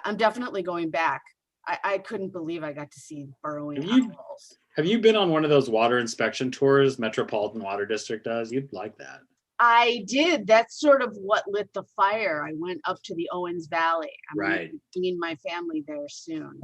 I'm definitely going back. I couldn't believe I got to see burrowing owls. Have you been on one of those water inspection tours Metropolitan Water District does? You'd like that. I did. That's sort of what lit the fire. I went up to the Owens Valley. I'm bringing my family there soon.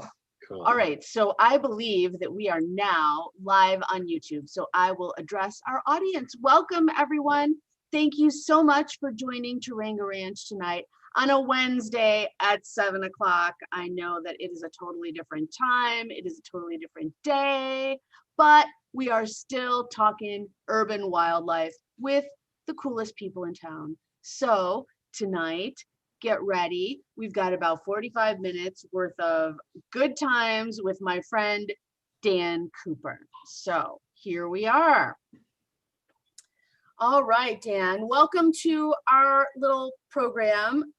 Cool. All right, so I believe that we are now live on YouTube. So I will address our audience. Welcome, everyone. Thank you so much for joining Turanga Ranch tonight on a Wednesday at 7 o'clock. I know that it is a totally different time. It is a totally different day, but we are still talking urban wildlife with the coolest people in town. So tonight, get ready. We've got about 45 minutes worth of good times with my friend, Dan Cooper. So here we are. All right, Dan, welcome to our little program.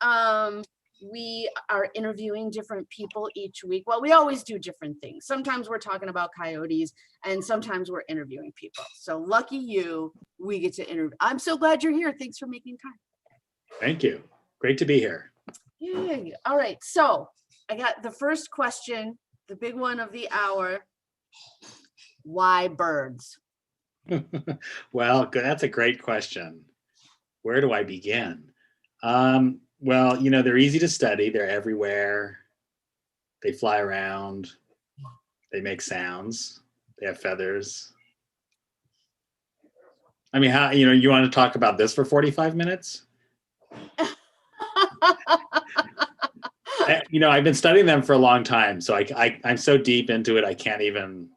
We are interviewing different people each week. Well, we always do different things. Sometimes we're talking about coyotes and sometimes we're interviewing people. So lucky you, we get to interview. I'm so glad you're here. Thanks for making time. Thank you. Great to be here. Yay. All right, so I got the first question, the big one of the hour. Why birds? Well, that's a great question. Where do I begin? Well, you know, they're easy to study. They're everywhere. They fly around. They make sounds. They have feathers. I mean, how, you want to talk about this for 45 minutes? I've been studying them for a long time, so I'm so deep into it. I can't even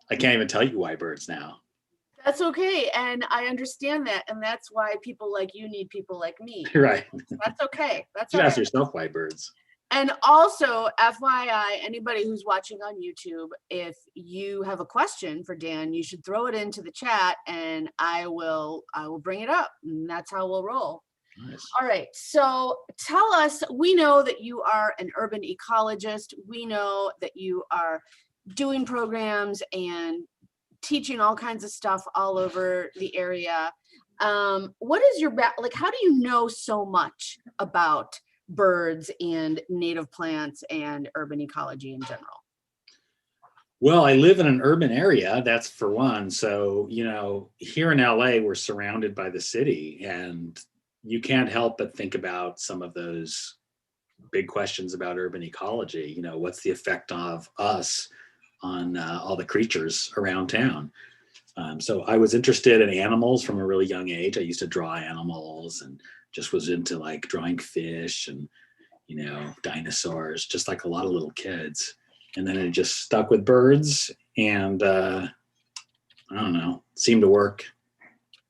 tell you why birds now. That's okay, and I understand that, and that's why people like you need people like me. Right. That's okay. That's you all ask right. yourself why birds. And also, FYI, anybody who's watching on YouTube, if you have a question for Dan, you should throw it into the chat, and I will bring it up, and that's how we'll roll. Nice. All right, so tell us, we know that you are an urban ecologist. We know that you are doing programs and teaching all kinds of stuff all over the area. What is your how do you know so much about birds and native plants and urban ecology in general? Well, I live in an urban area, that's for one. So, here in LA, we're surrounded by the city, and you can't help but think about some of those big questions about urban ecology. What's the effect of us on all the creatures around town? So I was interested in animals from a really young age. I used to draw animals and just was into like drawing fish and, dinosaurs, just like a lot of little kids. And then it just stuck with birds, and I don't know, seemed to work,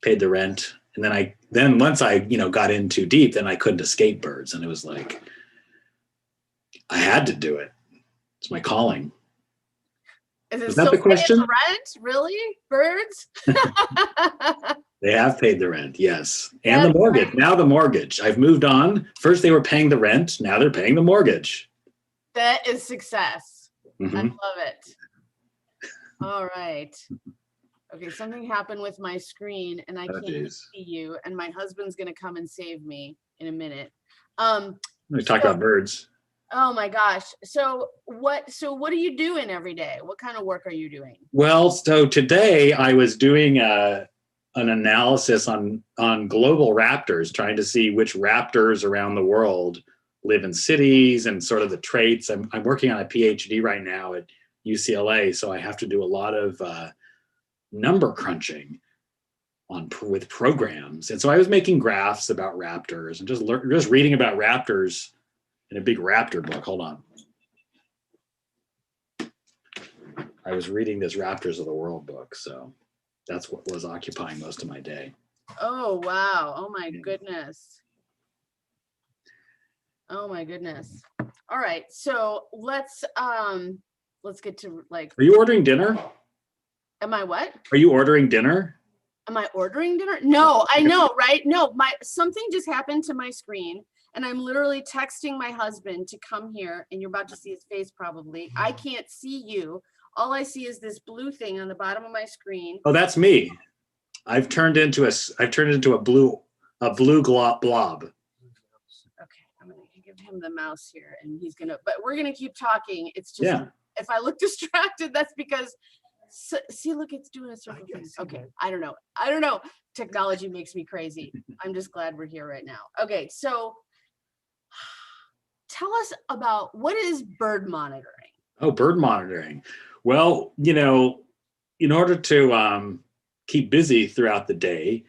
paid the rent. And then once I got in too deep, then I couldn't escape birds. And it was like, I had to do it. It's my calling. Is that the question? The rent? Really? Birds? They have paid the rent, yes. And the mortgage. Right. Now the mortgage. I've moved on. First they were paying the rent. Now they're paying the mortgage. That is success. Mm-hmm. I love it. All right. Okay, something happened with my screen and I can't see you. And my husband's going to come and save me in a minute. We talk about birds. Oh my gosh. So what are you doing every day? What kind of work are you doing? Well, so today I was doing an analysis on global raptors, trying to see which raptors around the world live in cities and sort of the traits. I'm working on a PhD right now at UCLA, so I have to do a lot of number crunching with programs. And so I was making graphs about raptors and just reading about raptors in a big raptor book. Hold on. I was reading this Raptors of the World book, so that's what was occupying most of my day. Oh, wow. Oh my goodness. Oh my goodness. All right. So let's get to like. Are you ordering dinner? Am I what? Are you ordering dinner? Am I ordering dinner? No, I know, right? No, something just happened to my screen. And I'm literally texting my husband to come here, and you're about to see his face probably. I can't see you. All I see is this blue thing on the bottom of my screen. Oh, that's me. I've turned into a blue blob. Okay, I'm gonna give him the mouse here and he's gonna, but we're gonna keep talking. It's just, Yeah. if I look distracted, that's because, see, look, it's doing a circle thing. Okay, I don't know. Technology makes me crazy. I'm just glad we're here right now. Okay, so tell us about, what is bird monitoring? Oh, bird monitoring. Well, in order to keep busy throughout the day,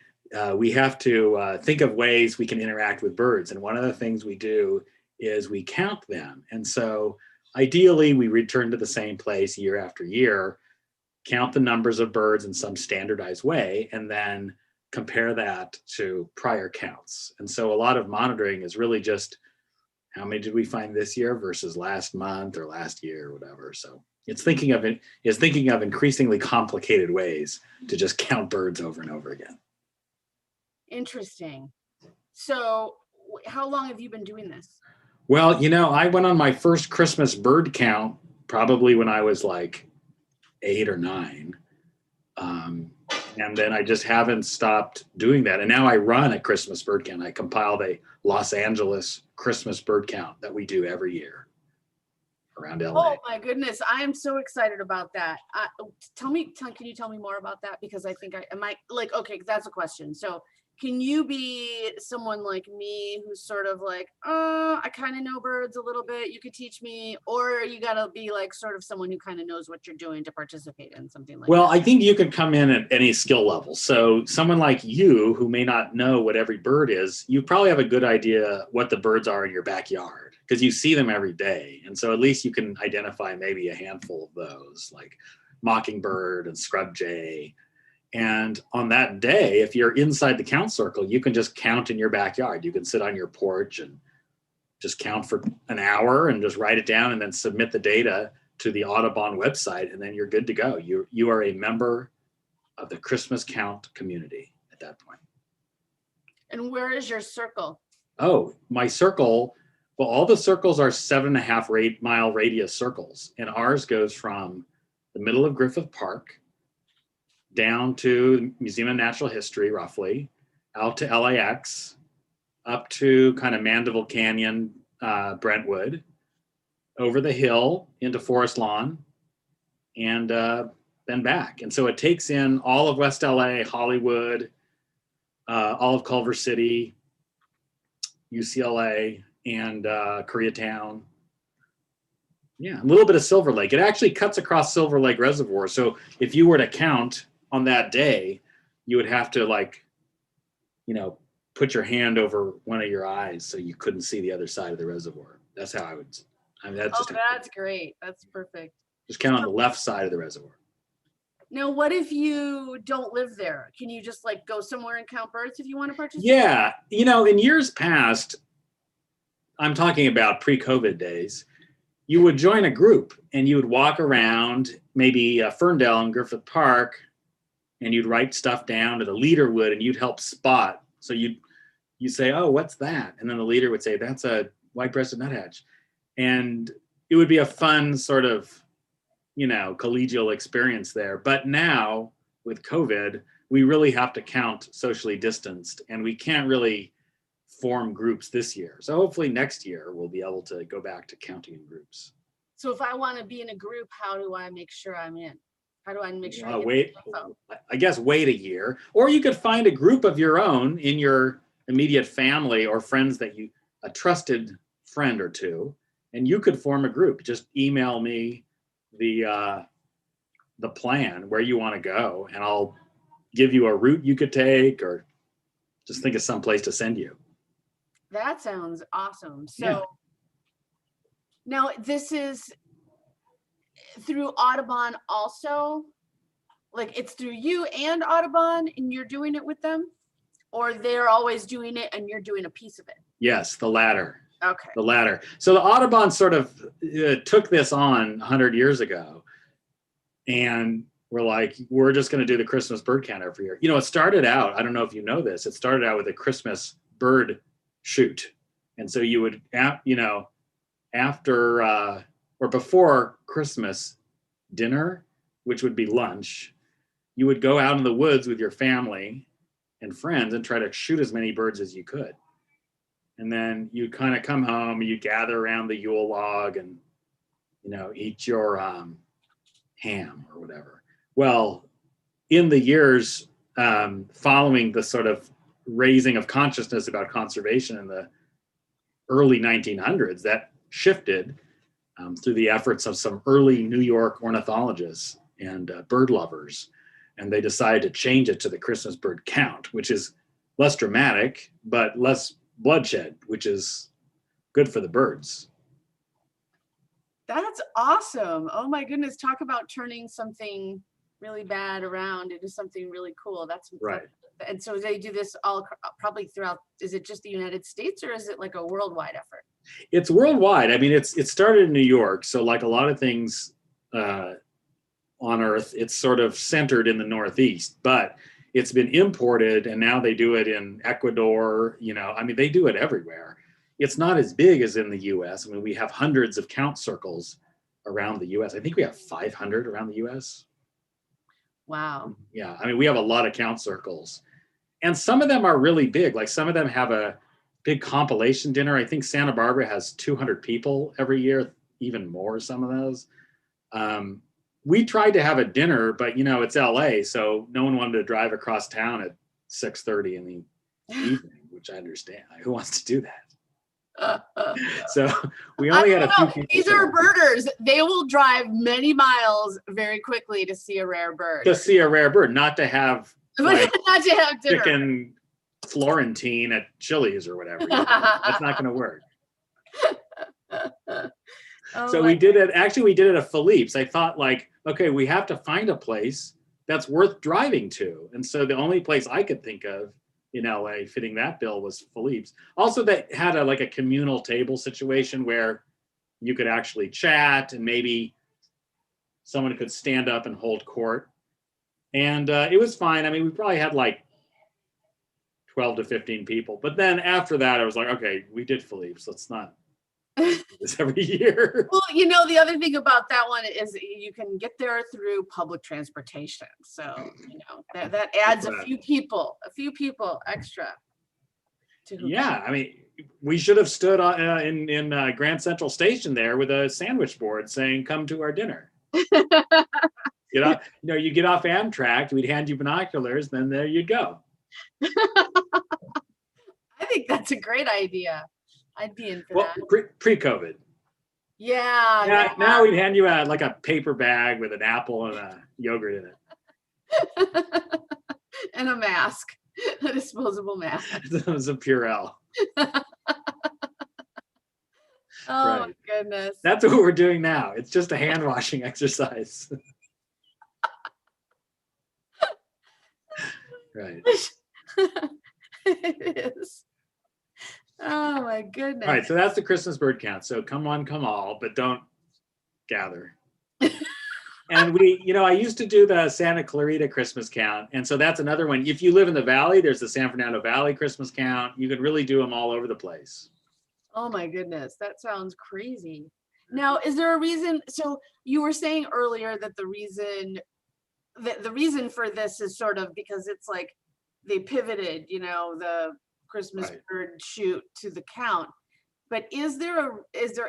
we have to think of ways we can interact with birds. And one of the things we do is we count them. And so ideally, we return to the same place year after year, count the numbers of birds in some standardized way, and then compare that to prior counts. And so a lot of monitoring is really just, how many did we find this year versus last month or last year or whatever. So it's thinking of increasingly complicated ways to just count birds over and over again. Interesting. So how long have you been doing this? Well, I went on my first Christmas bird count probably when I was like 8 or 9. And then I just haven't stopped doing that. And now I run a Christmas bird count. I compile the Los Angeles Christmas bird count that we do every year around LA. Oh my goodness, I am so excited about that. Can you tell me more about that? Because I think okay, that's a question. So can you be someone like me who's sort of like, I kind of know birds a little bit, you could teach me, or you gotta be like sort of someone who kind of knows what you're doing to participate in something like that? Well, I think you could come in at any skill level. So someone like you who may not know what every bird is, you probably have a good idea what the birds are in your backyard because you see them every day. And so at least you can identify maybe a handful of those, like mockingbird and scrub jay. And on that day, if you're inside the count circle, you can just count in your backyard. You can sit on your porch and just count for an hour and just write it down and then submit the data to the Audubon website, and then you're good to go. You are a member of the Christmas count community at that point. And where is your circle? Oh, my circle, well, all the circles are 7.5 mile radius circles, and ours goes from the middle of Griffith Park down to Museum of Natural History, roughly, out to LAX, up to kind of Mandeville Canyon, Brentwood, over the hill into Forest Lawn, and then back. And so it takes in all of West LA, Hollywood, all of Culver City, UCLA, and Koreatown. Yeah, a little bit of Silver Lake. It actually cuts across Silver Lake Reservoir. So if you were to count on that day, you would have to put your hand over one of your eyes so you couldn't see the other side of the reservoir. That's how I would. That's great. That's perfect. Just count on the left side of the reservoir. Now, what if you don't live there? Can you just go somewhere and count birds if you want to participate? Yeah, in years past, I'm talking about pre-COVID days, you would join a group and you would walk around maybe Ferndale and Griffith Park, and you'd write stuff down, or the leader would, and you'd help spot. So you'd say, oh, what's that? And then the leader would say, that's a white-breasted nuthatch. And it would be a fun sort of, collegial experience there. But now with COVID, we really have to count socially distanced, and we can't really form groups this year. So hopefully next year we'll be able to go back to counting in groups. So if I want to be in a group, how do I make sure I'm in? How do I make sure wait a year, or you could find a group of your own in your immediate family or friends a trusted friend or two, and you could form a group. Just email me the plan where you want to go, and I'll give you a route you could take, or just think of some place to send you. That sounds awesome. So Now this is through Audubon also? It's through you and Audubon and you're doing it with them? Or they're always doing it and you're doing a piece of it? Yes, the latter. Okay. The latter. So the Audubon sort of took this on 100 years ago, and we're just going to do the Christmas bird count every year. It started out, I don't know if you know this, it started out with a Christmas bird shoot. And so you would, after or before Christmas dinner, which would be lunch, you would go out in the woods with your family and friends and try to shoot as many birds as you could. And then you kind of come home, you gather around the Yule log and, eat your ham or whatever. Well, in the years following the sort of raising of consciousness about conservation in the early 1900s, that shifted through the efforts of some early New York ornithologists and bird lovers. And they decided to change it to the Christmas bird count, which is less dramatic, but less bloodshed, which is good for the birds. That's awesome. Oh my goodness. Talk about turning something really bad around into something really cool. That's right. And so they do this all probably throughout, is it just the United States or is it like a worldwide effort? It's worldwide. I mean, it started in New York. So like a lot of things on Earth, it's sort of centered in the Northeast, but it's been imported and now they do it in Ecuador. I mean, they do it everywhere. It's not as big as in the US. I mean, we have hundreds of count circles around the US. I think we have 500 around the US. Wow. Yeah. I mean, we have a lot of count circles. And some of them are really big. Like some of them have a big compilation dinner. I think Santa Barbara has 200 people every year, even more, some of those. We tried to have a dinner, but it's LA, so no one wanted to drive across town at 6:30 in the evening, which I understand. Who wants to do that? So we only had a few people. These are birders. They will drive many miles very quickly to see a rare bird. To see a rare bird, not to have not to have dinner. Chicken Florentine at Chili's or whatever. That's not going to work. So we did it. Actually, we did it at Philippe's. I thought okay, we have to find a place that's worth driving to. And so the only place I could think of in LA fitting that bill was Philippe's. Also, that had a communal table situation where you could actually chat and maybe someone could stand up and hold court. And it was fine. I mean, we probably had 12 to 15 people. But then after that, I was like, okay, we did Philippe's. Let's not do this every year. Well, the other thing about that one is you can get there through public transportation. So, that adds a few people extra. Yeah, I mean, we should have stood in Grand Central Station there with a sandwich board saying, come to our dinner. You get off Amtrak, we'd hand you binoculars, then there you'd go. I think that's a great idea. I'd be in for that. Pre-COVID. Yeah. Now we'd hand you a paper bag with an apple and a yogurt in it. And a mask, a disposable mask. It was a Purell. Oh my goodness. That's what we're doing now. It's just a hand washing exercise. Right. It is. Oh my goodness. All right, so that's the Christmas bird count. So come one, come all, but don't gather. And I used to do the Santa Clarita Christmas count. And so that's another one. If you live in the Valley, there's the San Fernando Valley Christmas count. You could really do them all over the place. Oh my goodness, that sounds crazy. Now, is there a reason? So you were saying earlier that the reason for this is sort of because it's they pivoted, the Christmas bird shoot to the count. But is there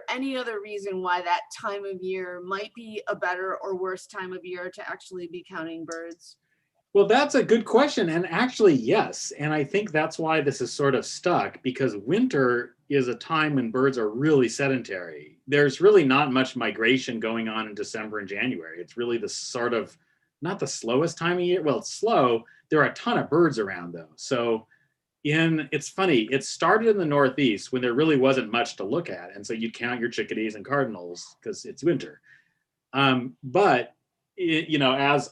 any other reason why that time of year might be a better or worse time of year to actually be counting birds? Well, that's a good question. And actually, yes. And I think that's why this is sort of stuck, because winter is a time when birds are really sedentary. There's really not much migration going on in December and January. It's really the sort of, not the slowest time of year. Well, it's slow. There are a ton of birds around though. So it's funny, it started in the Northeast when there really wasn't much to look at. And so you'd count your chickadees and cardinals because it's winter. But as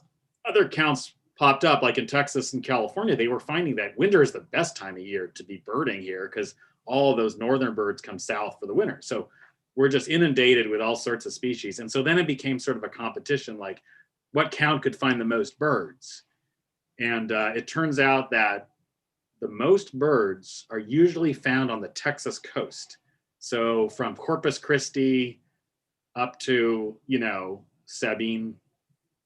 other counts popped up, like in Texas and California, they were finding that winter is the best time of year to be birding here because all of those northern birds come south for the winter. So we're just inundated with all sorts of species. And so then it became sort of a competition, like what count could find the most birds? And it turns out that the most birds are usually found on the Texas coast. So from Corpus Christi up to, Sabine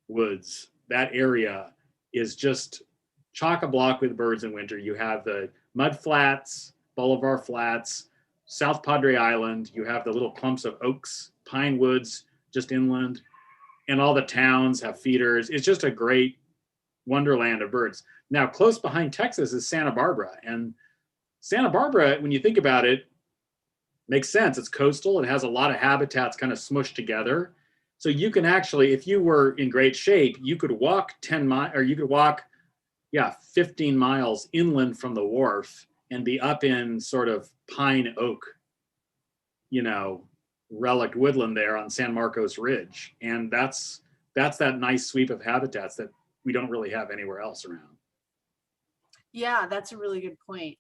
Woods, that area is just chock-a-block with birds in winter. You have the mud flats, Bolivar Flats, South Padre Island. You have the little clumps of oaks, pine woods just inland, and all the towns have feeders. It's just a great wonderland of birds. Now, close behind Texas is Santa Barbara. And Santa Barbara, when you think about it, makes sense. It's coastal. It has a lot of habitats kind of smushed together. So you can actually, if you were in great shape, you could walk 10 miles, or you could walk, 15 miles inland from the wharf and be up in sort of pine oak, relic woodland there on San Marcos Ridge. And that's that nice sweep of habitats that we don't really have anywhere else around. Yeah, that's a really good point.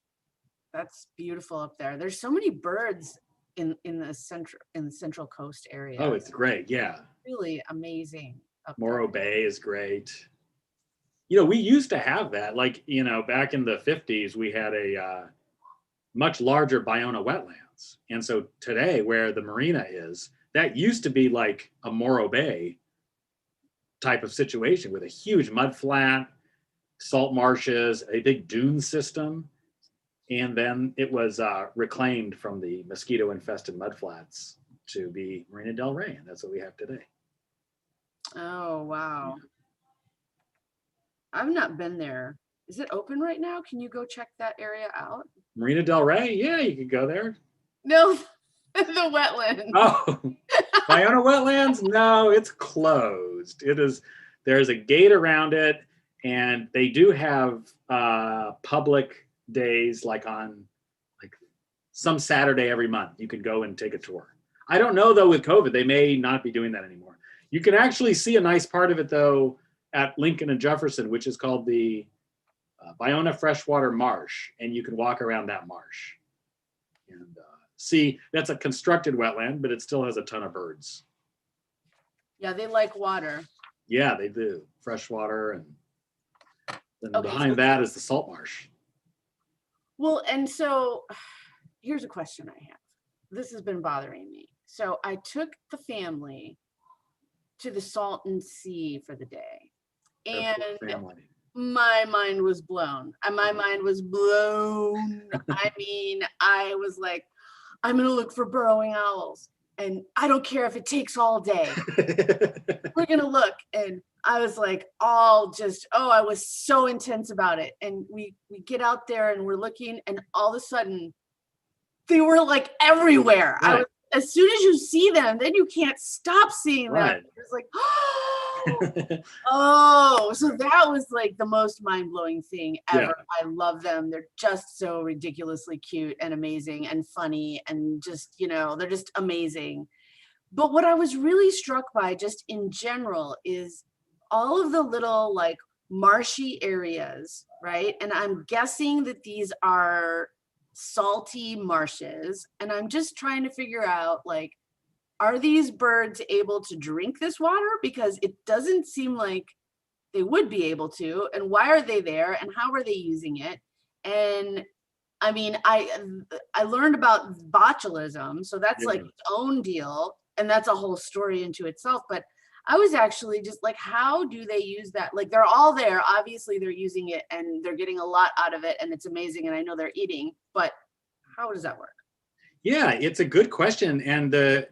That's beautiful up there. There's so many birds in the central coast area. Oh, it's great. Yeah. Really amazing. Moro Bay is great. We used to have that. Like, back in the 50s, we had a much larger Ballona wetlands. And so today, where the marina is, that used to be like a Moro Bay type of situation with a huge mud flat, salt marshes, a big dune system. And then it was reclaimed from the mosquito-infested mudflats to be Marina Del Rey, and that's what we have today. Oh, wow. Yeah. I've not been there. Is it open right now? Can you go check that area out? Marina Del Rey? Yeah, you could go there. No, the wetland. Oh, Ballona Wetlands? No, it's closed. There's a gate around it, and they do have public days on some Saturday every month. You can go and take a tour. I don't know though, with COVID, they may not be doing that anymore. You can actually see a nice part of it though at Lincoln and Jefferson, which is called the Ballona Freshwater Marsh, and you can walk around that marsh and see. That's a constructed wetland, but it still has a ton of birds. Yeah, they like water. Yeah, they do. Freshwater, and then behind that is the salt marsh. Well, and so here's a question I have. This has been bothering me. So I took the family to the Salton Sea for the day, and my mind was blown. My mind was blown. I mean, I was like, I'm going to look for burrowing owls, and I don't care if it takes all day. We're going to look. And I was like, I was so intense about it. And we get out there and we're looking, and all of a sudden they were like everywhere. Right. As soon as you see them, then you can't stop seeing them. Right. It was like, oh, so that was like the most mind-blowing thing ever. Yeah. I love them. They're just so ridiculously cute and amazing and funny, and just, they're just amazing. But what I was really struck by just in general is all of the little marshy areas, right? And I'm guessing that these are salty marshes, and I'm just trying to figure out, are these birds able to drink this water? Because it doesn't seem like they would be able to. And why are they there, and how are they using it? And I mean, I learned about botulism, so that's its own deal, and that's a whole story into itself. But I was actually just like, how do they use that? They're all there. Obviously, they're using it, and they're getting a lot out of it, and it's amazing. And I know they're eating, but how does that work? Yeah, it's a good question. And the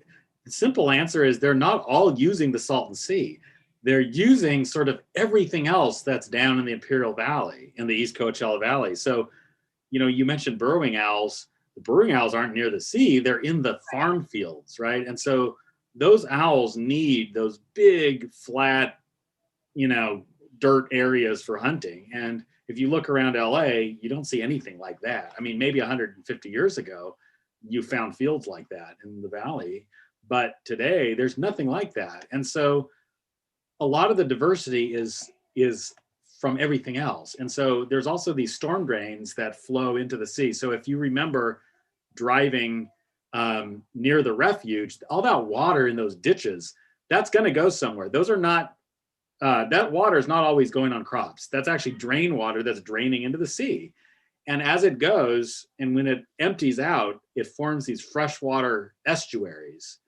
simple answer is they're not all using the Salton Sea. They're using sort of everything else that's down in the Imperial Valley, in the East Coachella Valley. So, you mentioned burrowing owls. The burrowing owls aren't near the sea. They're in the farm fields, right? And so those owls need those big, flat, dirt areas for hunting. And if you look around LA, you don't see anything like that. I mean, maybe 150 years ago, you found fields like that in the valley. But today, there's nothing like that. And so a lot of the diversity is from everything else. And so there's also these storm drains that flow into the sea. So if you remember driving near the refuge, all that water in those ditches, that's going to go somewhere. Those are not, that water is not always going on crops. That's actually drain water that's draining into the sea. And as it goes, and when it empties out, it forms these freshwater estuaries.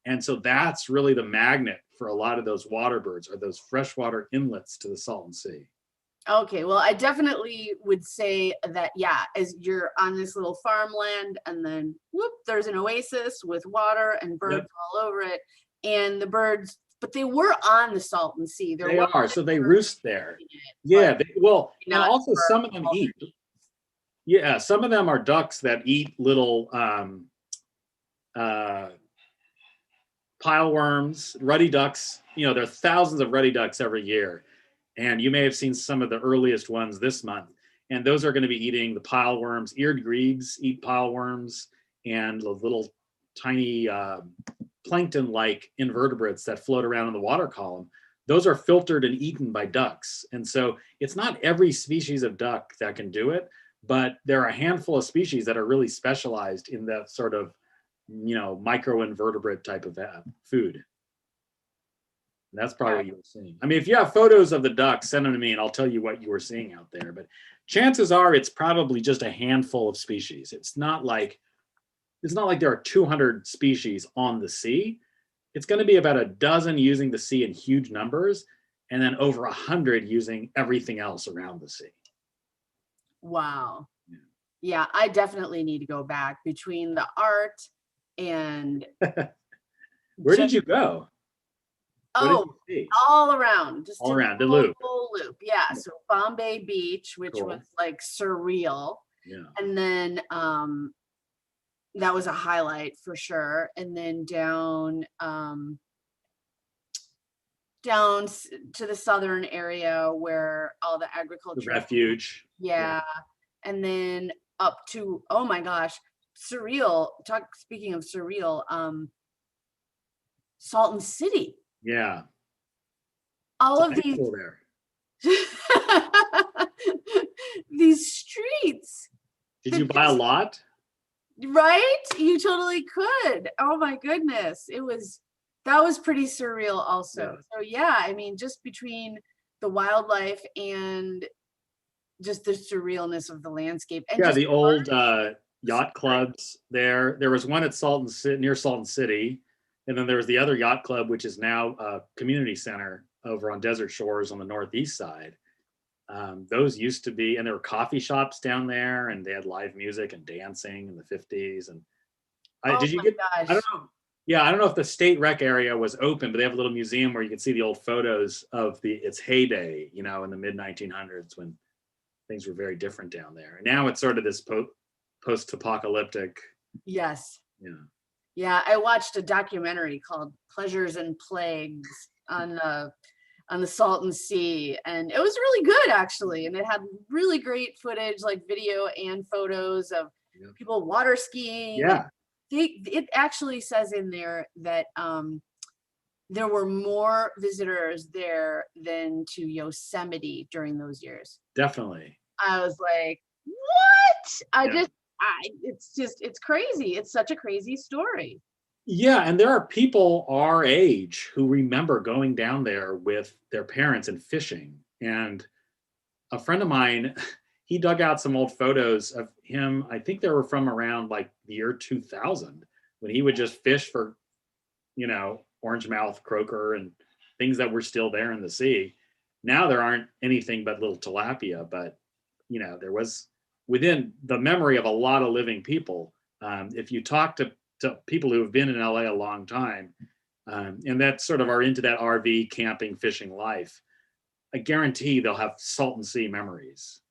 And so that's really the magnet for a lot of those water birds, are those freshwater inlets to the Salton Sea. Okay, well, I definitely would say that, yeah, as you're on this little farmland and then whoop, there's an oasis with water and birds Yep, all over it. And the birds, but they were on the Salton Sea. There they were are. So they roost there. in it, but Yeah, well, and not also for some of them all eat. Yeah, some of them are ducks that eat little uh, pile worms, ruddy ducks. There are thousands of ruddy ducks every year. And you may have seen some of the earliest ones this month. And those are going to be eating the pile worms. Eared grebes eat pile worms, and the little tiny plankton-like invertebrates that float around in the water column. Those are filtered and eaten by ducks. And so it's not every species of duck that can do it, but there are a handful of species that are really specialized in that sort of, microinvertebrate type of food. That's probably what you were seeing. I mean, if you have photos of the ducks, send them to me and I'll tell you what you were seeing out there. But chances are it's probably just a handful of species. It's not like there are 200 species on the sea. It's going to be about a dozen using the sea in huge numbers, and then over 100 using everything else around the sea. Wow. Yeah, I definitely need to go back between the art and Where did you go? Oh, all around, just all did around the the loop. whole loop. Yeah, so Bombay Beach, which Cool. was like surreal. Yeah. And then that was a highlight for sure. And then down to the southern area where all the agriculture, The refuge. Yeah. And then up to, oh my gosh, surreal. Speaking of surreal, Salton City. Yeah. All of these there. these streets. Did you buy a lot? Right? You totally could. Oh my goodness. That was pretty surreal also. Yeah. So yeah, I mean, just between the wildlife and just the surrealness of the landscape. And yeah, the old yacht clubs there. There was one at near Salton City. And then there was the other yacht club, which is now a community center over on Desert Shores on the northeast side. Those used to be, and there were coffee shops down there, and they had live music and dancing in the 50s. And gosh. I don't know. Yeah, I don't know if the state rec area was open, but they have a little museum where you can see the old photos of its heyday, in the mid 1900s when things were very different down there. And now it's sort of this post-apocalyptic. Yes. Yeah. Yeah, I watched a documentary called Pleasures and Plagues on the Salton Sea, and it was really good actually, and it had really great footage, like video and photos of people water skiing. Yeah. It actually says in there that there were more visitors there than to Yosemite during those years. Definitely. I was like, what? It's crazy. It's such a crazy story. Yeah, and there are people our age who remember going down there with their parents and fishing. And a friend of mine, he dug out some old photos of him. I think they were from around like the year 2000, when he would just fish for, orangemouth, croaker, and things that were still there in the sea. Now there aren't anything but little tilapia, but there was, within the memory of a lot of living people, if you talk to people who have been in LA a long time, and that sort of are into that RV camping, fishing life, I guarantee they'll have Salton Sea memories.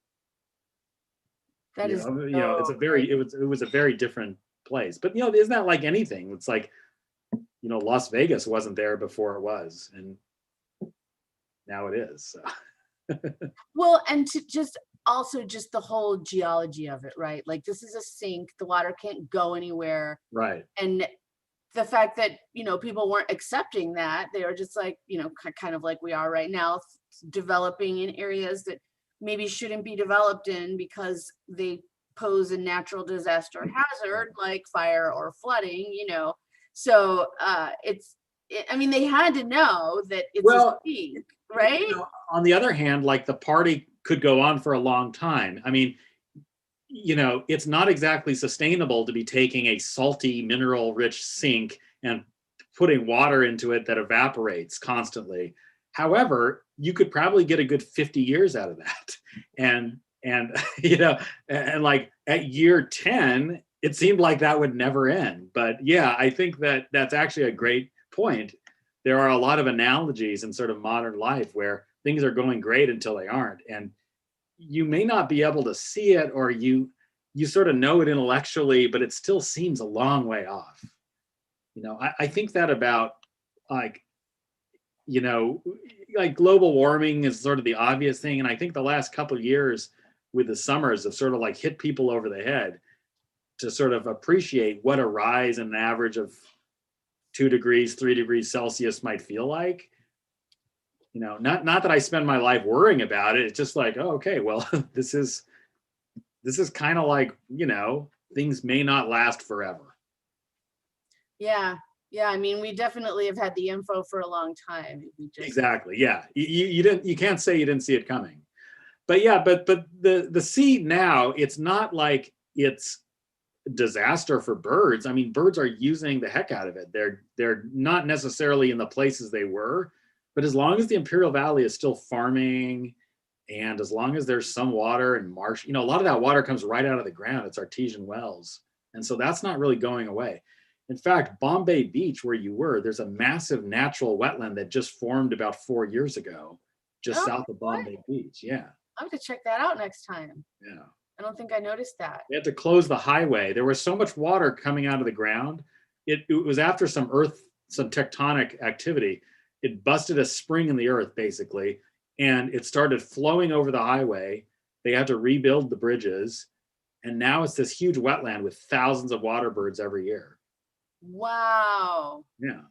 That is, it was a very different place. But isn't that like anything? It's like, Las Vegas wasn't there before it was, and now it is. So. Well, and to just the whole geology of it, right? Like, this is a sink, the water can't go anywhere. Right. And the fact that, people weren't accepting that, they were just like, kind of like we are right now, developing in areas that maybe shouldn't be developed in because they pose a natural disaster hazard like fire or flooding, So they had to know that it's a sink, right? On the other hand, like, the party could go on for a long time. I mean, it's not exactly sustainable to be taking a salty, mineral-rich sink and putting water into it that evaporates constantly. However, you could probably get a good 50 years out of that. And and like at year 10, it seemed like that would never end. But yeah, I think that that's actually a great point. There are a lot of analogies in sort of modern life where things are going great until they aren't. And you may not be able to see it, or you sort of know it intellectually, but it still seems a long way off. I think that about like, like global warming is sort of the obvious thing. And I think the last couple of years with the summers have sort of like hit people over the head to sort of appreciate what a rise in an average of 2 degrees, 3 degrees Celsius might feel like. Not that I spend my life worrying about it. It's just like, oh, okay, well, this is kind of like, things may not last forever. Yeah. Yeah. I mean, we definitely have had the info for a long time. Exactly. Yeah. You can't say you didn't see it coming. But yeah, but the sea now, it's not like it's disaster for birds. I mean, birds are using the heck out of it. They're not necessarily in the places they were, but as long as the Imperial Valley is still farming, and as long as there's some water and marsh, a lot of that water comes right out of the ground. It's artesian wells. And so that's not really going away. In fact, Bombay Beach, where you were, there's a massive natural wetland that just formed about 4 years ago, just south of Bombay Beach. Yeah. I'm going to check that out next time. Yeah. I don't think I noticed that. They had to close the highway. There was so much water coming out of the ground. It was after some tectonic activity. It busted a spring in the earth, basically, and it started flowing over the highway. They had to rebuild the bridges, and now it's this huge wetland with thousands of water birds every year. Wow. Yeah.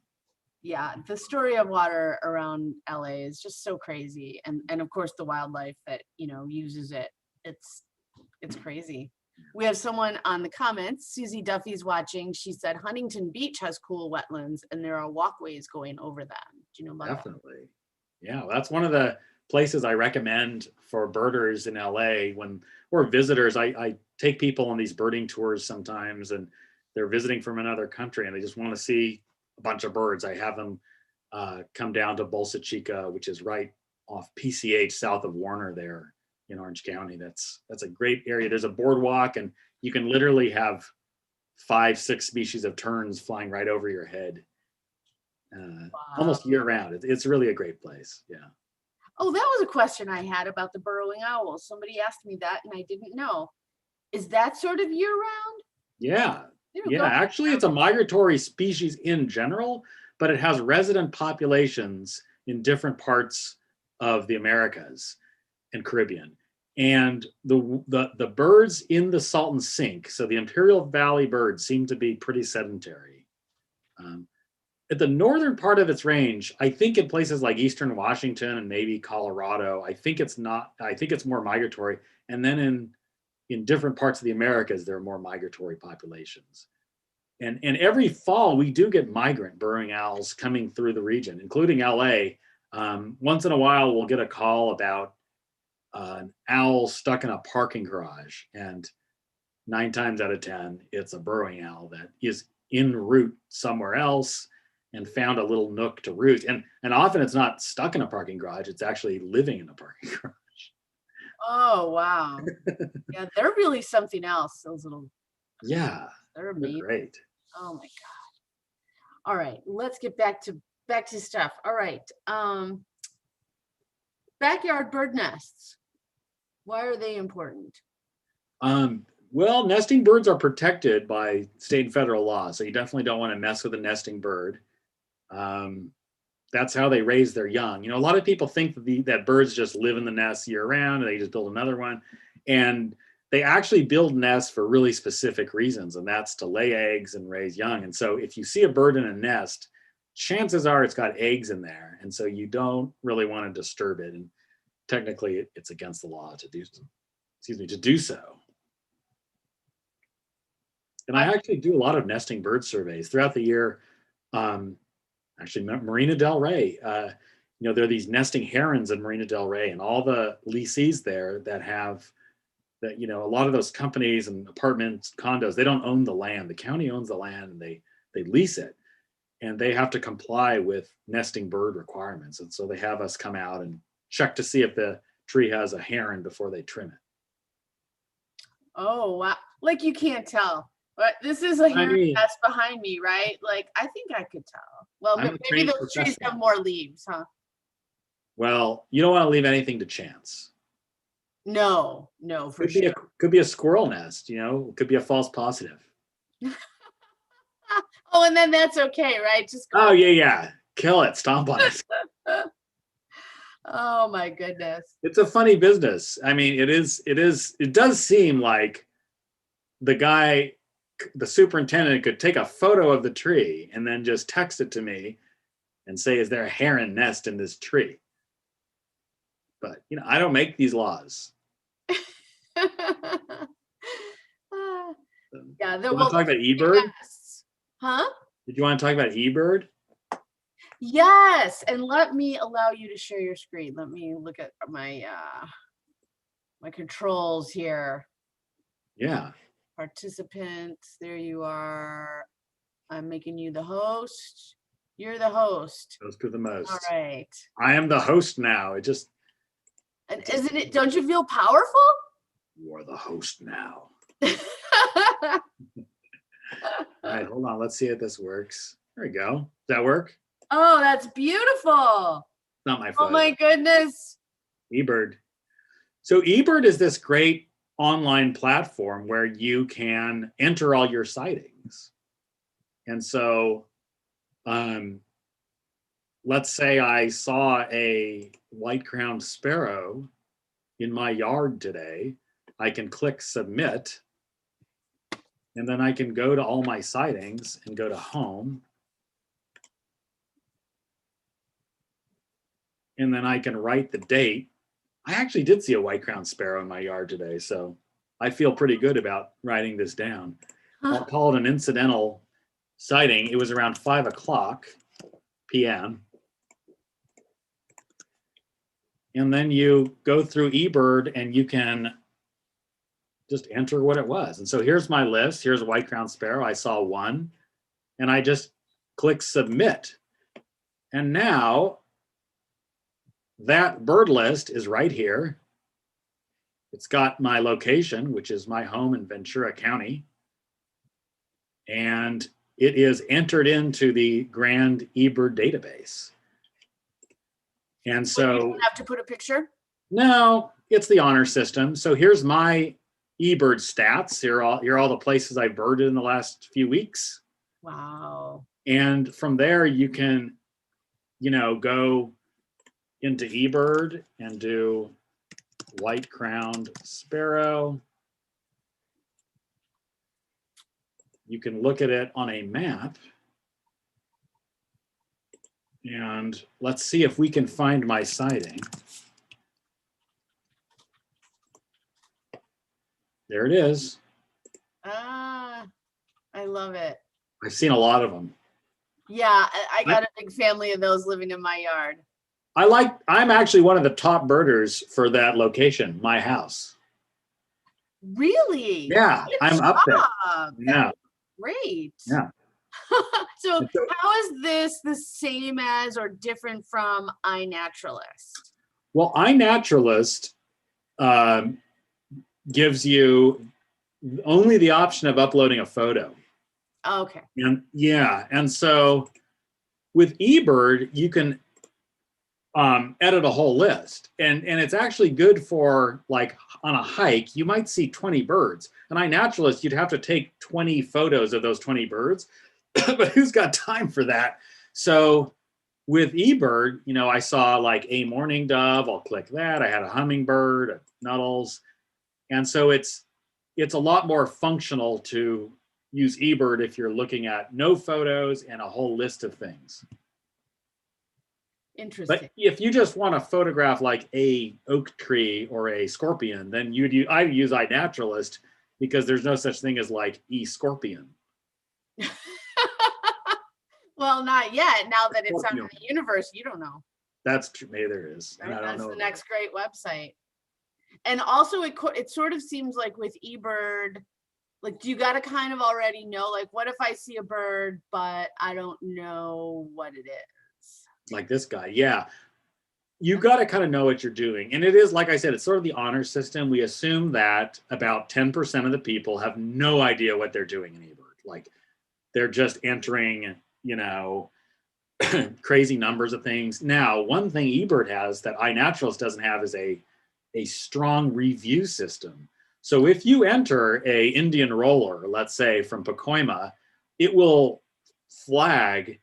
Yeah, the story of water around LA is just so crazy, and of course the wildlife that uses it. It's crazy. We have someone on the comments. Susie Duffy's watching. She said Huntington Beach has cool wetlands, and there are walkways going over them. Do you know about Definitely. That? Yeah, that's one of the places I recommend for birders in LA or visitors. I take people on these birding tours sometimes, and they're visiting from another country, and they just want to see a bunch of birds. I have them come down to Bolsa Chica, which is right off PCH south of Warner there in Orange County. That's a great area. There's a boardwalk, and you can literally have 5-6 species of terns flying right over your head almost year round. It's really a great place. Yeah. Oh, that was a question I had about the burrowing owl. Somebody asked me that and I didn't know. Is that sort of year round? Yeah. Yeah, actually, it's a migratory species in general, but it has resident populations in different parts of the Americas and Caribbean. And the birds in the Salton Sea, so the Imperial Valley birds, seem to be pretty sedentary. At the northern part of its range, I think in places like Eastern Washington and maybe Colorado, I think it's more migratory. And then in different parts of the Americas, there are more migratory populations. And every fall, we do get migrant burrowing owls coming through the region, including LA. Once in a while, we'll get a call about an owl stuck in a parking garage. And 9 times out of 10, it's a burrowing owl that is en route somewhere else and found a little nook to roost. And often it's not stuck in a parking garage, it's actually living in a parking garage. Oh, wow. Yeah, they're really something else, those little. Yeah, they're amazing. They're great. Oh my God. All right, let's get back to stuff. All right. Backyard bird nests. Why are they important? Well, nesting birds are protected by state and federal law, so you definitely don't want to mess with a nesting bird. That's how they raise their young. A lot of people think that birds just live in the nest year round and they just build another one. And they actually build nests for really specific reasons, and that's to lay eggs and raise young. And so if you see a bird in a nest, chances are it's got eggs in there. And so you don't really want to disturb it. And technically it's against the law to do so. And I actually do a lot of nesting bird surveys throughout the year. Actually, Marina Del Rey, there are these nesting herons in Marina Del Rey, and all the leasees there that a lot of those companies and apartments, condos, they don't own the land. The county owns the land, and they lease it. and they have to comply with nesting bird requirements. And so they have us come out and check to see if the tree has a heron before they trim it. Oh, wow. Like you can't tell. But this is a heron mean, nest behind me, right? Like I think I could tell. Well, I'm a maybe trained those trees professional. have more leaves, huh? Well, you don't want to leave anything to chance. No, for sure. Could be a squirrel nest, it could be a false positive. Oh, and then that's okay, right? Just go. Oh yeah. Kill it, stomp on it. Oh my goodness. It's a funny business. I mean, it does seem like the superintendent could take a photo of the tree and then just text it to me and say, is there a heron nest in this tree? But, I don't make these laws. Yeah. You want to talk about Ebird? Huh? Did you want to talk about Ebird? Yes. And let me allow you to share your screen. Let me look at my my controls here. Yeah. Participants. There you are. I'm making you the host. You're the host. Host of the most. All right. I am the host now. And isn't it? Don't you feel powerful? You are the host now. All right, hold on. Let's see if this works. There we go. Does that work? Oh, that's beautiful. Not my phone. Oh my goodness. Ebird. So Ebird is this great online platform where you can enter all your sightings. And so let's say I saw a white-crowned sparrow in my yard today. I can click submit, and then I can go to all my sightings and go to home. And then I can write the date. I actually did see a white-crowned sparrow in my yard today, so I feel pretty good about writing this down. I'll call it an incidental sighting. It was around 5:00 p.m. And then you go through Ebird and you can just enter what it was. And so here's my list. Here's a white-crowned sparrow. I saw one, and I just click submit. And now that bird list is right here. It's got my location, which is my home in Ventura County. And it is entered into the Grand Ebird database. And so you don't have to put a picture? No, it's the honor system. So here's my Ebird stats. Here are all the places I birded in the last few weeks. Wow. And from there you can, go into Ebird and do white-crowned sparrow. You can look at it on a map. And let's see if we can find my sighting. There it is. Ah, I love it. I've seen a lot of them. Yeah, I got a big family of those living in my yard. I'm actually one of the top birders for that location, my house. Really? Yeah, I'm up there. Yeah. Great. Yeah. So how is this the same as or different from iNaturalist? Well, iNaturalist gives you only the option of uploading a photo. Okay. And so with Ebird, you can edit a whole list, and it's actually good for, like, on a hike you might see 20 birds. On iNaturalist, you'd have to take 20 photos of those 20 birds, but who's got time for that? So with Ebird, I saw like a mourning dove. I'll click that. I had a hummingbird, a nuttles, and so it's a lot more functional to use Ebird if you're looking at no photos and a whole list of things. Interesting. But if you just want to photograph like a oak tree or a scorpion, then I'd use iNaturalist, because there's no such thing as like eScorpion. Well, not yet. Now that it's out in the universe, you don't know. That's true. Maybe there is. Right? I don't know. That's the next great website. And also, it sort of seems like with Ebird, Like, do you got to kind of already know, like, what if I see a bird, but I don't know what it is? Like this guy. Yeah. You got to kind of know what you're doing. And it is, like I said, it's sort of the honor system. We assume that about 10% of the people have no idea what they're doing in Ebird. Like they're just entering, you know, crazy numbers of things. Now, one thing Ebird has that iNaturalist doesn't have is a strong review system. So if you enter a Indian roller, let's say from Pacoima, it will flag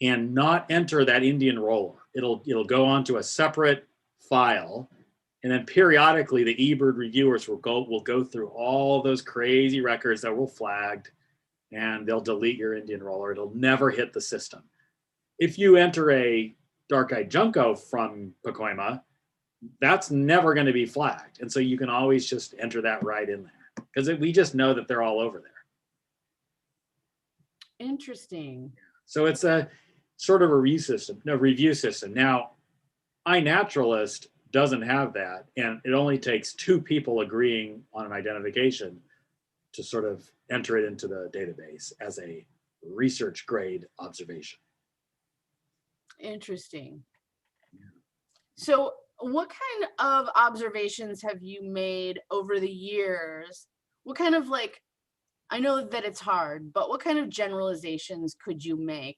and not enter that Indian roller. It'll go onto a separate file, and then periodically the eBird reviewers will go through all those crazy records that were flagged, and they'll delete your Indian roller. It'll never hit the system. If you enter a dark-eyed junco from Pacoima, that's never going to be flagged, and so you can always just enter that right in there because we just know that they're all over there. Interesting. So it's a sort of a review system. Now, iNaturalist doesn't have that, and it only takes 2 people agreeing on an identification to sort of enter it into the database as a research grade observation. Interesting. Yeah. So what kind of observations have you made over the years? What kind of, like, I know that it's hard, but what kind of generalizations could you make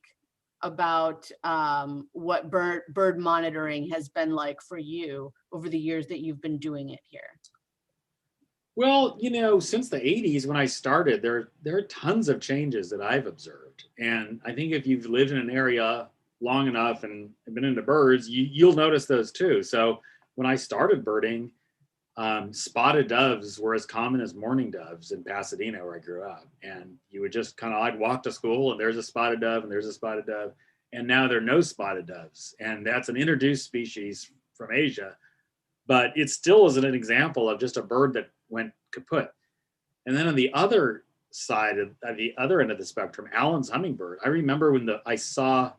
about what bird monitoring has been like for you over the years that you've been doing it here? Well, you know, since the 80s when I started, there are tons of changes that I've observed. And I think if you've lived in an area long enough and been into birds, you'll notice those too. So when I started birding, spotted doves were as common as mourning doves in Pasadena, where I grew up. And you would just kind of, I'd walk to school and there's a spotted dove and there's a spotted dove. And now there are no spotted doves. And that's an introduced species from Asia. But it still is an example of just a bird that went kaput. And then on the other side, at the other end of the spectrum, Allen's hummingbird. I remember when I saw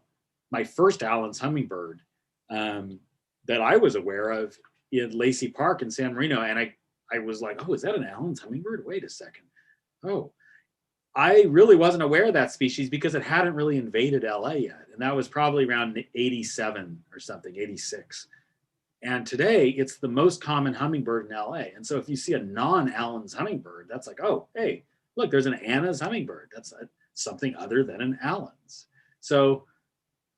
my first Allen's hummingbird that I was aware of in Lacey Park in San Marino. And I was like, oh, is that an Allen's hummingbird? Wait a second. Oh, I really wasn't aware of that species because it hadn't really invaded LA yet. And that was probably around 87 or something, 86. And today it's the most common hummingbird in LA. And so if you see a non-Allen's hummingbird, that's like, oh, hey, look, there's an Anna's hummingbird. That's something other than an Allen's. So,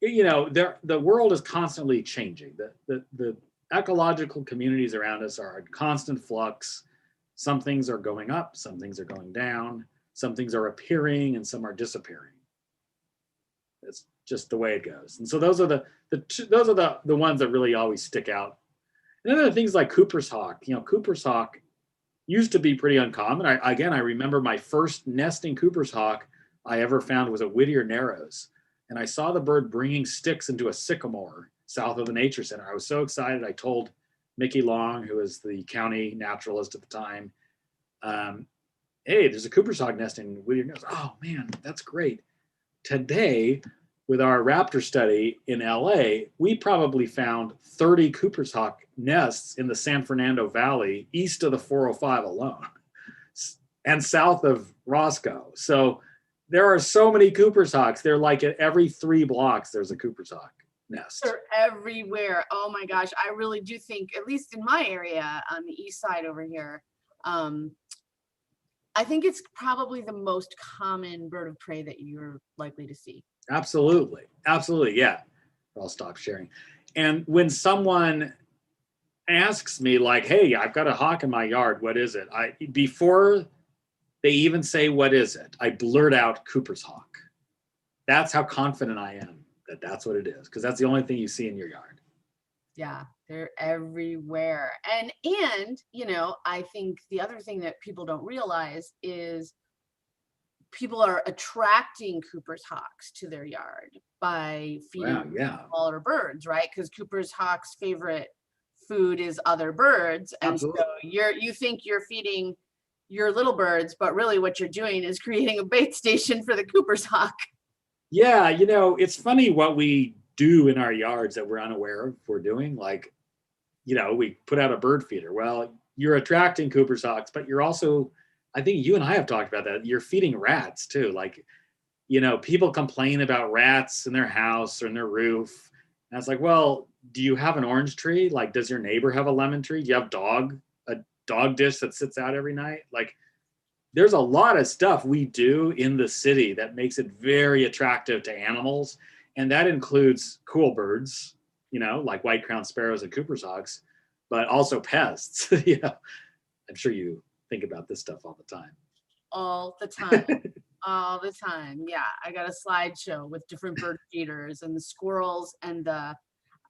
you know, the world is constantly changing. The ecological communities around us are in constant flux. Some things are going up, some things are going down, some things are appearing and some are disappearing. It's just the way it goes. And so those are the ones that really always stick out. And then there are things like Cooper's hawk. You know, Cooper's hawk used to be pretty uncommon. I remember my first nesting Cooper's hawk I ever found was at Whittier Narrows. And I saw the bird bringing sticks into a sycamore south of the nature center. I was so excited. I told Mickey Long, who was the county naturalist at the time, hey, there's a Cooper's hawk nest in Whittier Narrows. Oh man, that's great. Today, with our raptor study in LA, we probably found 30 Cooper's hawk nests in the San Fernando Valley east of the 405 alone and south of Roscoe. So there are so many Cooper's hawks. They're like at every 3 blocks, there's a Cooper's hawk nest. They're everywhere. Oh my gosh. I really do think, at least in my area on the east side over here, I think it's probably the most common bird of prey that you're likely to see. Absolutely. Absolutely. Yeah. I'll stop sharing. And when someone asks me like, hey, I've got a hawk in my yard, what is it? Before they even say, what is it? I blurt out Cooper's hawk. That's how confident I am that that's what it is. Because that's the only thing you see in your yard. Yeah, they're everywhere. And, you know, I think the other thing that people don't realize is people are attracting Cooper's hawks to their yard by feeding smaller birds, right? Because Cooper's hawk's favorite food is other birds. And Absolutely. So you think you're feeding your little birds, but really what you're doing is creating a bait station for the Cooper's hawk. Yeah, you know, it's funny what we do in our yards that we're unaware of we're doing. Like, you know, we put out a bird feeder. Well, you're attracting Cooper's hawks, but you're also I think you and I have talked about that. You're feeding rats too. Like, people complain about rats in their house or in their roof. And it's like, well, do you have an orange tree? Like, does your neighbor have a lemon tree? Do you have a dog dish that sits out every night? Like, there's a lot of stuff we do in the city that makes it very attractive to animals. And that includes cool birds, like white-crowned sparrows and Cooper's hawks, but also pests. I'm sure you think about this stuff all the time. All the time. All the time. Yeah. I got a slideshow with different bird feeders and the squirrels and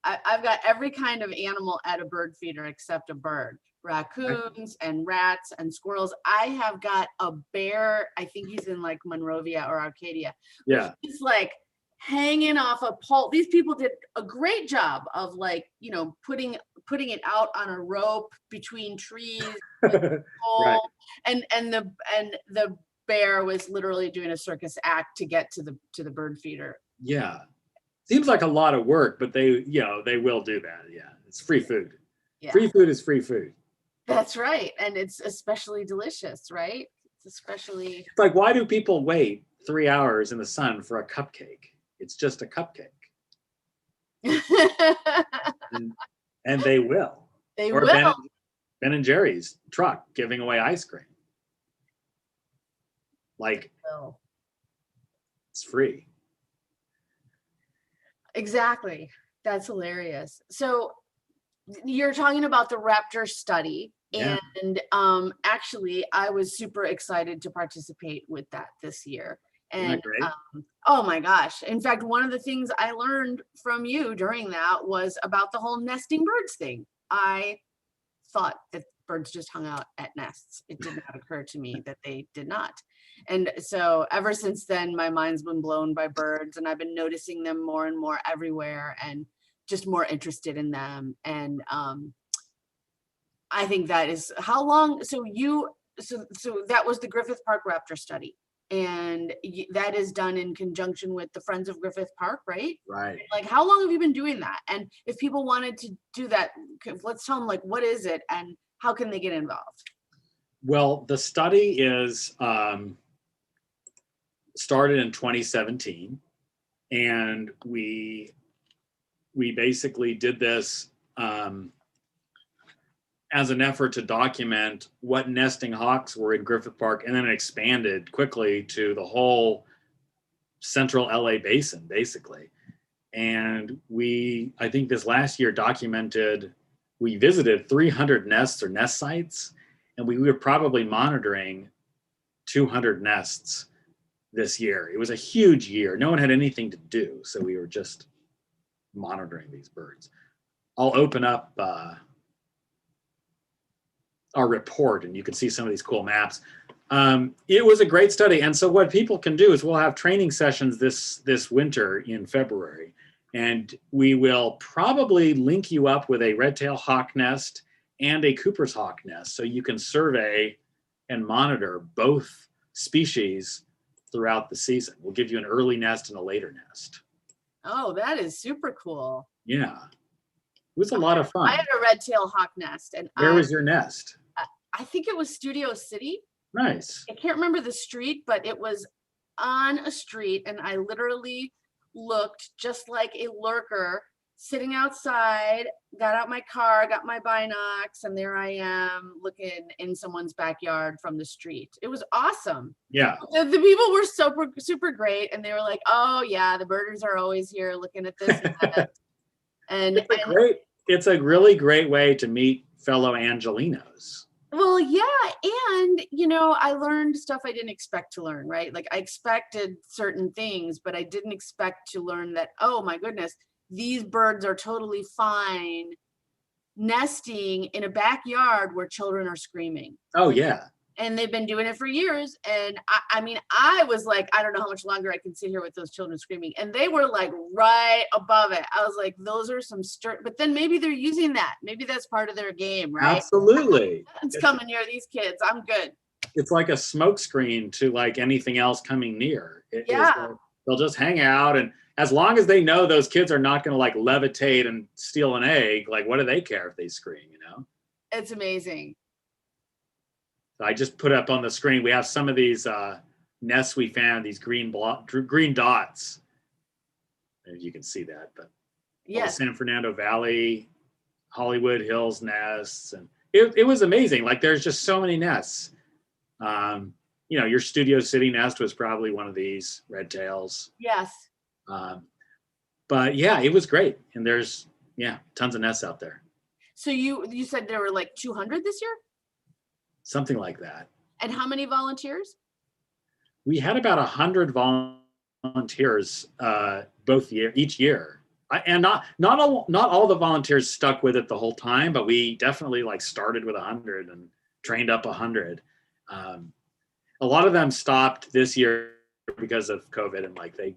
I've got every kind of animal at a bird feeder except a bird. Raccoons and rats and squirrels. I have got a bear. I think he's in like Monrovia or Arcadia. Yeah. He's like hanging off a pole. These people did a great job of like, putting it out on a rope between trees. Right. And the bear was literally doing a circus act to get to the bird feeder. Yeah. Seems like a lot of work, but they will do that. Yeah. It's free food. Yeah. Free food is free food. That's right. And it's especially delicious, right? It's like, why do people wait 3 hours in the sun for a cupcake? It's just a cupcake. and they will. They will. Ben and Jerry's truck giving away ice cream. Like, it's free. Exactly. That's hilarious. So you're talking about the Raptor study. Yeah. And actually, I was super excited to participate with that this year. And oh my gosh. In fact, one of the things I learned from you during that was about the whole nesting birds thing. I thought that birds just hung out at nests. It did not occur to me that they did not. And so ever since then, my mind's been blown by birds, and I've been noticing them more and more everywhere and just more interested in them. And I think that is how long. So that was the Griffith Park Raptor Study. And that is done in conjunction with the Friends of Griffith Park, right? Right. Like, how long have you been doing that? And if people wanted to do that, let's tell them, like, what is it and how can they get involved? Well, the study is started in 2017, and we basically did this as an effort to document what nesting hawks were in Griffith Park, and then it expanded quickly to the whole central LA basin, basically. And I think this last year we visited 300 nests or nest sites, and we were probably monitoring 200 nests this year. It was a huge year. No one had anything to do, so we were just monitoring these birds. I'll open up our report and you can see some of these cool maps. It was a great study. And so what people can do is we'll have training sessions this winter in February, and we will probably link you up with a red-tailed hawk nest and a Cooper's hawk nest, so you can survey and monitor both species throughout the season. We'll give you an early nest and a later nest. Oh, that is super cool. Yeah. It was a lot of fun. I had a red-tailed hawk nest. And where was your nest? I think it was Studio City. Nice. I can't remember the street, but it was on a street, and I literally looked just like a lurker sitting outside, got out my car, got my binocs, and there I am looking in someone's backyard from the street. It was awesome. Yeah. The people were super, super great, and they were like, oh yeah, the birders are always here looking at this and that. And it's a really great way to meet fellow Angelinos. Well, yeah. And, I learned stuff I didn't expect to learn, right? Like, I expected certain things, but I didn't expect to learn that, oh my goodness, these birds are totally fine nesting in a backyard where children are screaming. Oh, yeah. And they've been doing it for years. And I was like, I don't know how much longer I can sit here with those children screaming. And they were like right above it. I was like, those are some but then maybe they're using that. Maybe that's part of their game, right? Absolutely. It's coming near these kids. I'm good. It's like a smoke screen to like anything else coming near. Yeah. They'll just hang out. And as long as they know those kids are not going to like levitate and steal an egg, like what do they care if they scream, It's amazing. I just put up on the screen. We have some of these nests we found, these green dots. And you can see that, but Yes. San Fernando Valley, Hollywood Hills nests, and it was amazing. Like there's just so many nests. Your Studio City nest was probably one of these red tails. Yes. But yeah, it was great. And there's tons of nests out there. So you said there were like 200 this year? Something like that. And how many volunteers? We had about 100 volunteers each year. And not all the volunteers stuck with it the whole time, but we definitely like started with 100 and trained up 100. A lot of them stopped this year because of COVID, and like they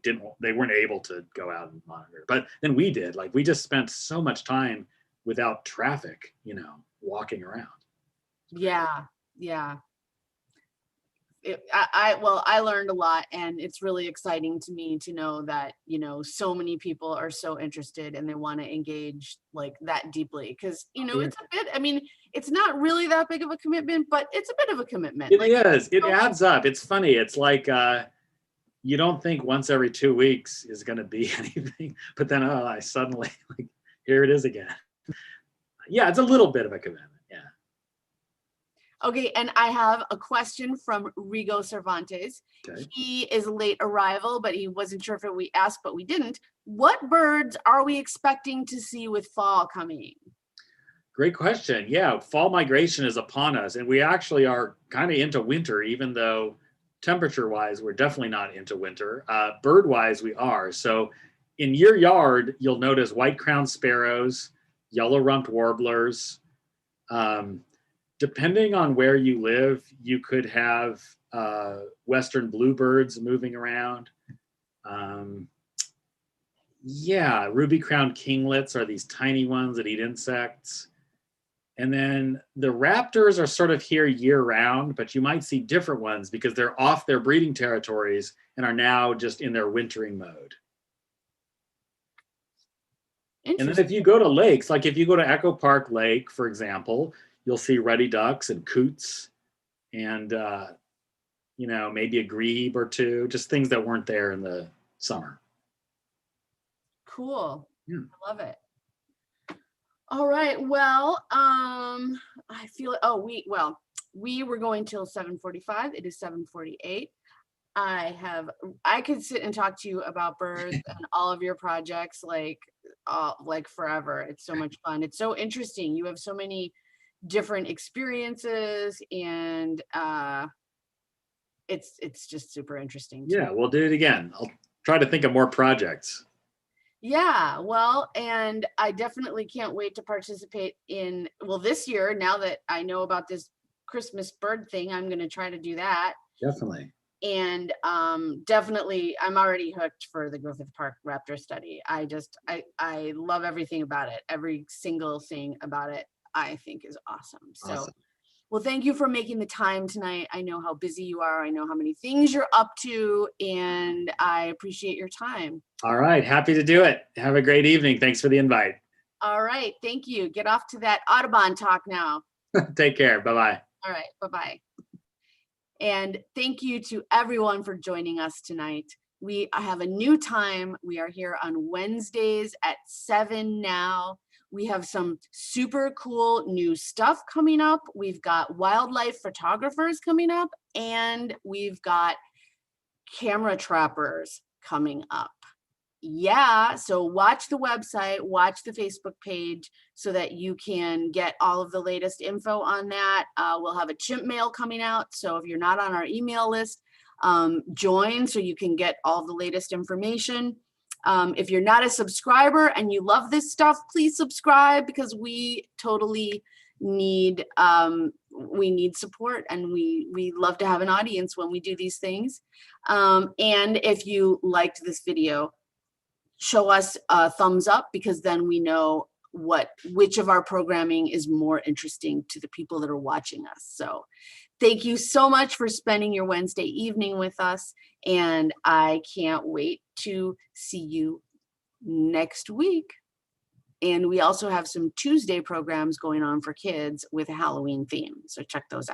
weren't able to go out and monitor. But then we did. Like we just spent so much time without traffic, walking around. Yeah. I learned a lot, and it's really exciting to me to know that, so many people are so interested and they want to engage like that deeply. Cause it's a bit, it's not really that big of a commitment, but it's a bit of a commitment. It is. It adds up. It's funny. It's like, you don't think once every 2 weeks is going to be anything, but then, I suddenly like, here it is again. Yeah. It's a little bit of a commitment. Yeah. Okay, and I have a question from Rigo Cervantes. Okay. He is a late arrival, but he wasn't sure if we asked, but we didn't. What birds are we expecting to see with fall coming? Great question. Yeah, fall migration is upon us, and we actually are kind of into winter, even though temperature-wise, we're definitely not into winter. Bird-wise, we are. So in your yard, you'll notice white-crowned sparrows, yellow-rumped warblers. Depending on where you live, you could have western bluebirds moving around. Ruby-crowned kinglets are these tiny ones that eat insects. And then the raptors are sort of here year-round, but you might see different ones because they're off their breeding territories and are now just in their wintering mode. And then if you go to lakes, like if you go to Echo Park Lake, for example, you'll see ruddy ducks and coots and, maybe a grebe or two, just things that weren't there in the summer. Cool. Yeah. I love it. All right. Well, I feel, we were going till 7:45. It is 7:48. I could sit and talk to you about birds and all of your projects like forever. It's so much fun. It's so interesting. You have so many different experiences, and it's just super interesting. Yeah, we'll do it again. I'll try to think of more projects. Yeah, well, and I definitely can't wait to participate in, this year, now that I know about this Christmas bird thing, I'm going to try to do that. Definitely. And definitely, I'm already hooked for the Griffith Park Raptor Study. I love everything about it. Every single thing about it, I think is awesome. So, well, thank you for making the time tonight. I know how busy you are. I know how many things you're up to, and I appreciate your time. All right. Happy to do it. Have a great evening. Thanks for the invite. All right. Thank you. Get off to that Audubon talk now. Take care. Bye-bye. All right. Bye-bye. And thank you to everyone for joining us tonight. We have a new time. We are here on Wednesdays at 7 now. We have some super cool new stuff coming up. We've got wildlife photographers coming up, and we've got camera trappers coming up. Yeah, so watch the website, watch the Facebook page so that you can get all of the latest info on that. We'll have a chimp mail coming out. So if you're not on our email list, join so you can get all the latest information. If you're not a subscriber and you love this stuff, please subscribe, because we totally need support, and we love to have an audience when we do these things. And if you liked this video, show us a thumbs up, because then we know which of our programming is more interesting to the people that are watching us. So thank you so much for spending your Wednesday evening with us, and I can't wait to see you next week. And we also have some Tuesday programs going on for kids with a Halloween theme, so check those out.